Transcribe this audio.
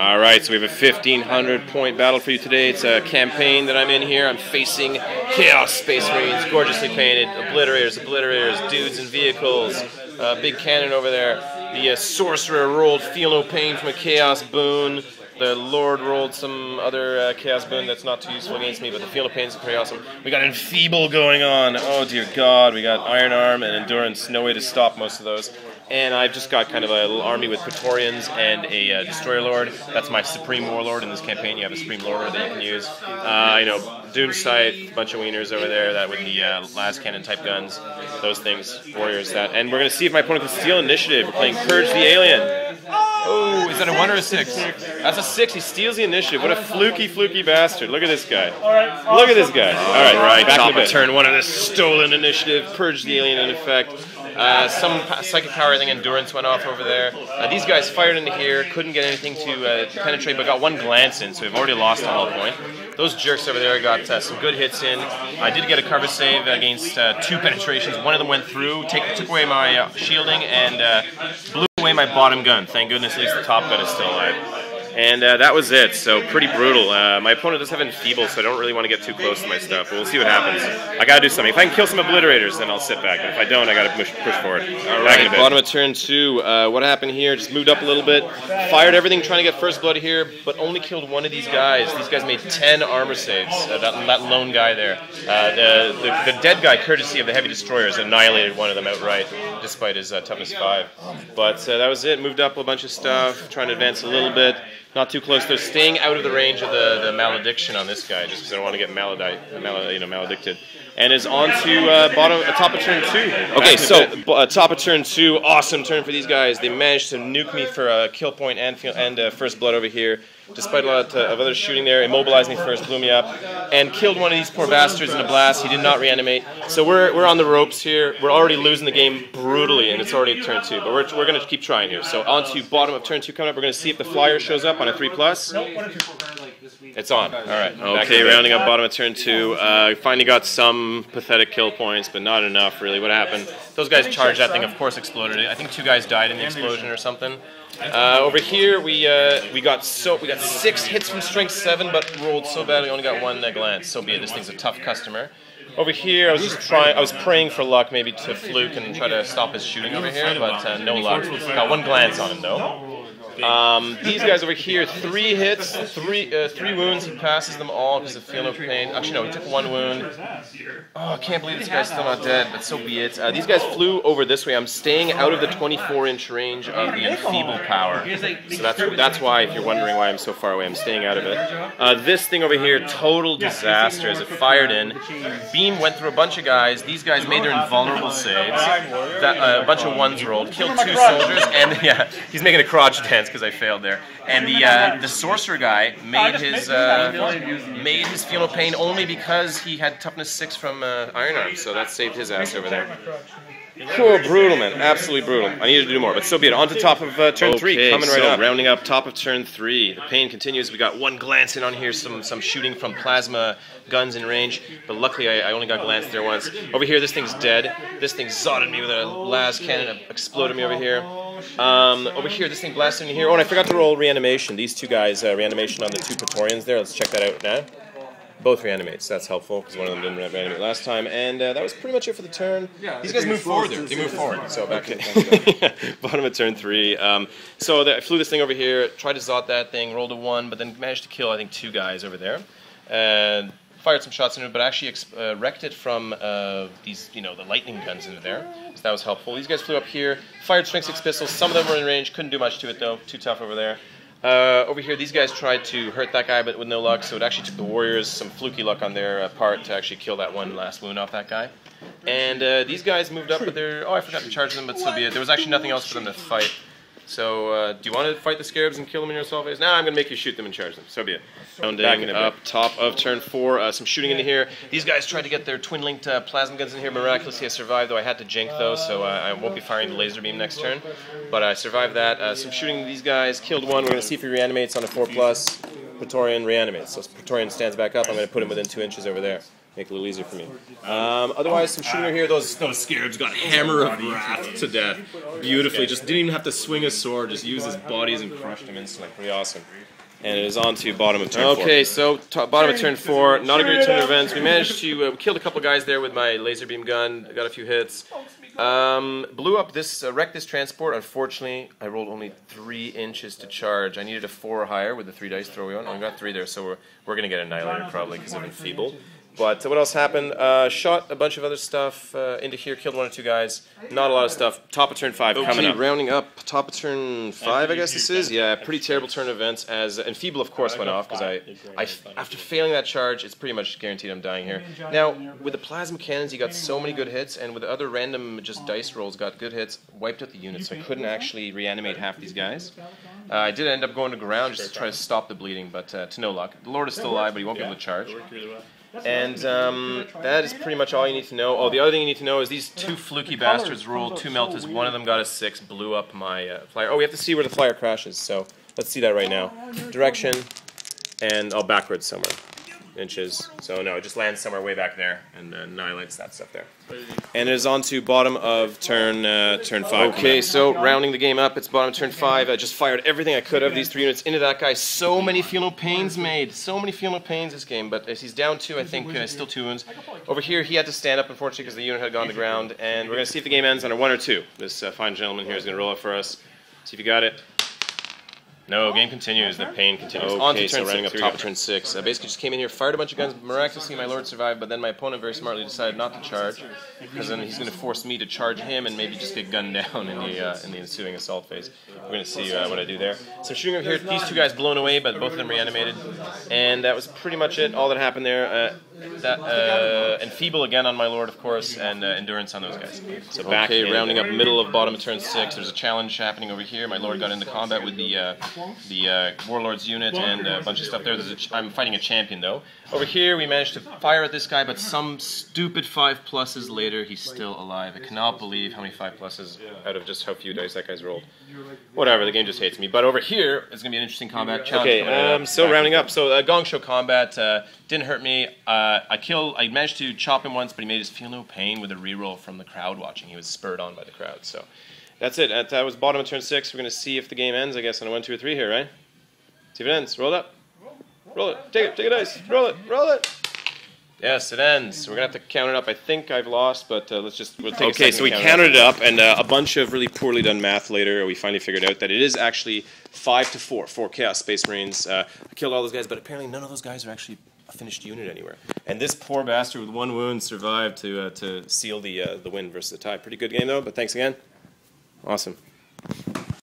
Alright, so we have a 1,500 point battle for you today. It's a campaign that I'm in here. I'm facing Chaos Space Marines, gorgeously painted, obliterators, dudes and vehicles, big cannon over there. The Sorcerer rolled Feel No Pain from a Chaos boon. The Lord rolled some other Chaos boon that's not too useful against me, but the Feel No Pain is pretty awesome. We got Enfeeble going on. Oh dear God, we got Iron Arm and Endurance. No way to stop most of those. And I've just got kind of a little army with Praetorians and a Destroyer Lord. That's my Supreme Warlord in this campaign. You have a Supreme Warlord that you can use. You know, Doom Scythe, a bunch of wieners over there, that with the las cannon type guns, those things, warriors, that. And we're going to see if my opponent can steal initiative. We're playing Purge the Alien. Oh, is that a 1 or a 6? That's a 6. He steals the initiative. What a fluky bastard. Look at this guy. Look at this guy. Alright, back to turn 1 of this stolen initiative. Purge the Alien in effect. Some psychic power, I think Endurance went off over there. These guys fired into here, couldn't get anything to penetrate, but got one glance in, so we've already lost a hull point. Those jerks over there got some good hits in. I did get a cover save against 2 penetrations. One of them went through, took away my shielding, and blew away my bottom gun. Thank goodness at least the top gun is still alive. And that was it, so pretty brutal. My opponent does have Enfeeble, so I don't really want to get too close to my stuff, but we'll see what happens. I gotta do something. If I can kill some Obliterators, then I'll sit back, but if I don't, I gotta push forward. Alright, bottom of turn 2, what happened here, just moved up a little bit, fired everything trying to get first blood here, but only killed one of these guys. These guys made 10 armor saves, that lone guy there. The dead guy, courtesy of the Heavy Destroyers, annihilated one of them outright, despite his toughness 5. But that was it, moved up a bunch of stuff, trying to advance a little bit. Not too close. They're staying out of the range of the malediction on this guy, just because I don't want to get maledicted. And is on to top of turn 2. Okay, so top of turn 2, awesome turn for these guys. They managed to nuke me for a kill point and first blood over here. Despite a lot of other shooting there, immobilized me first, blew me up, and killed one of these poor bastards in a blast. He did not reanimate. So we're on the ropes here. We're already losing the game brutally, and it's already turn 2. But we're going to keep trying here. So on to bottom of turn 2 coming up. We're going to see if the flyer shows up on a 3+. It's on. All right. Okay, rounding up bottom of turn 2. Finally got some pathetic kill points, but not enough really. What happened? Those guys charged that thing. Of course, exploded it. I think 2 guys died in the explosion or something. Over here, we got 6 hits from strength 7, but rolled so bad we only got 1 glance. So be it. This thing's a tough customer. Over here, I was praying for luck, maybe to fluke and try to stop his shooting over here, but no luck. Got 1 glance on him though. These guys over here, 3 hits, 3 wounds. He passes them all because of Feel No Pain. Actually, no, he took 1 wound. Oh, I can't believe this guy's still not dead, but so be it. These guys flew over this way. I'm staying out of the 24-inch range of the Enfeeble power. So that's why, if you're wondering why I'm so far away, I'm staying out of it. This thing over here, total disaster as it fired in. Beam went through a bunch of guys. These guys made their invulnerable saves. A bunch of 1s rolled, killed 2 soldiers, and yeah, he's making a crotch dance because I failed there. And the Sorcerer guy made his Feel No Pain only because he had toughness 6 from Iron Arm, so that saved his ass over there. Cool, brutal, man. Absolutely brutal. I needed to do more, but so be it. On to top of turn 3, coming right up. Rounding up top of turn 3. The pain continues. We got 1 glance in on here, some shooting from plasma guns in range, but luckily I only got glanced there once. Over here, this thing's dead. This thing zotted me with a las cannon, exploded me over here. Over here, this thing blasted in here. Oh, and I forgot to roll reanimation. These 2 guys, reanimation on the 2 Praetorians there. Let's check that out now. Both reanimates. That's helpful because one of them didn't reanimate last time. And that was pretty much it for the turn. These guys move forward there. They move forward. So back to bottom of turn 3. So I flew this thing over here, tried to zot that thing, rolled a 1, but then managed to kill, I think, 2 guys over there. And fired some shots into it, but actually wrecked it from these, the lightning guns into there. So that was helpful. These guys flew up here, fired strength 6 pistols. Some of them were in range. Couldn't do much to it, though. Too tough over there. Over here, these guys tried to hurt that guy, but with no luck, so it actually took the Warriors some fluky luck on their part to actually kill that 1 last wound off that guy. And these guys moved up with their... Oh, I forgot to charge them, but so be it. There was actually nothing else for them to fight. So, do you want to fight the Scarabs and kill them in your assault phase? Nah, I'm going to make you shoot them and charge them. So be it. Rounding up top of turn 4, some shooting into here. These guys tried to get their twin-linked plasma guns in here. Miraculously, I survived, though I had to jink those, so I won't be firing the laser beam next turn. But I survived that. Some shooting into these guys. Killed 1. We're going to see if he reanimates on a 4+. Praetorian reanimates. So Praetorian stands back up. I'm going to put him within 2 inches over there. Make it a little easier for me. Otherwise, some shooting here. Those Scarabs got Hammer of Wrath to death. Beautifully. Just didn't even have to swing a sword. Just used his bodies and crushed him instantly. Pretty awesome. And it is on to bottom of turn 4. Okay, so bottom of turn 4. Not a great turn of events. We managed to killed a couple guys there with my laser beam gun. Got a few hits. Blew up this, wrecked this transport. Unfortunately, I rolled only 3 inches to charge. I needed a 4 or higher with the 3 dice throw on. I got 3 there, so we're going to get annihilated probably because I've been feeble. But what else happened? Shot a bunch of other stuff into here, killed 1 or 2 guys. Not a lot of stuff. Top of turn 5 coming up. Rounding up, top of turn 5, I guess this is. Yeah, pretty terrible turn of events. And Feeble, of course, went off because after failing that charge, it's pretty much guaranteed I'm dying here. Now, with the plasma cannons, you got so many good hits, and with the other random just dice rolls, got good hits, wiped out the unit, so I couldn't actually reanimate half these guys. I did end up going to ground just to try to stop the bleeding, but to no luck. The Lord is still alive, but he won't be able to charge. And that is pretty much all you need to know. Oh, the other thing you need to know is these 2 fluky bastards rolled 2 meltas. One of them got a 6, blew up my flyer. Oh, we have to see where the flyer crashes, so let's see that right now. Direction, and backwards somewhere. Inches. So no, it just lands somewhere way back there and annihilates that stuff there. And it is on to bottom of turn 5. Okay, so rounding the game up, it's bottom of turn 5. I just fired everything I could of these 3 units into that guy. So many feel no pains made. So many feel no pains this game. But as he's down 2, I think still 2 wounds. Over here, he had to stand up, unfortunately, because the unit had gone to ground. And we're going to see if the game ends on a 1 or 2. This fine gentleman here is going to roll it for us. See if you got it. No, game continues. The pain continues. Okay, on to turn running up top of turn 6. I basically just came in here, fired a bunch of guns. Miraculously, my lord survived, but then my opponent very smartly decided not to charge, because then he's going to force me to charge him and maybe just get gunned down in the ensuing assault phase. We're going to see what I do there. So shooting over here, these 2 guys blown away, but both of them reanimated, and that was pretty much it. All that happened there. And Feeble again on my lord, of course, and Endurance on those guys. So back rounding up middle of bottom of turn 6. There's a challenge happening over here. My lord got into combat with the Warlord's unit and a bunch of stuff there. I'm fighting a champion, though. Over here, we managed to fire at this guy, but some stupid 5+ later, he's still alive. I cannot believe how many 5+ out of just how few dice that guy's rolled. Whatever, the game just hates me. But over here, it's going to be an interesting combat challenge. Okay, so rounding up. So Gong Show combat didn't hurt me. I managed to chop him once, but he made us feel no pain with a reroll from the crowd watching. He was spurred on by the crowd, so... That's it. That was bottom of turn 6. We're going to see if the game ends, I guess, on a 1, 2, or 3 here, right? See if it ends. Roll it up. Roll it. Take a dice. Roll it. Roll it. Yes, it ends. We're going to have to count it up. I think I've lost, but we'll take a second. Okay, so we counted it up, and a bunch of really poorly done math later, we finally figured out that it is actually 5-4 for Chaos Space Marines. I killed all those guys, but apparently none of those guys are actually a finished unit anywhere. And this poor bastard with 1 wound survived to seal the win versus the tie. Pretty good game, though, but thanks again. Awesome.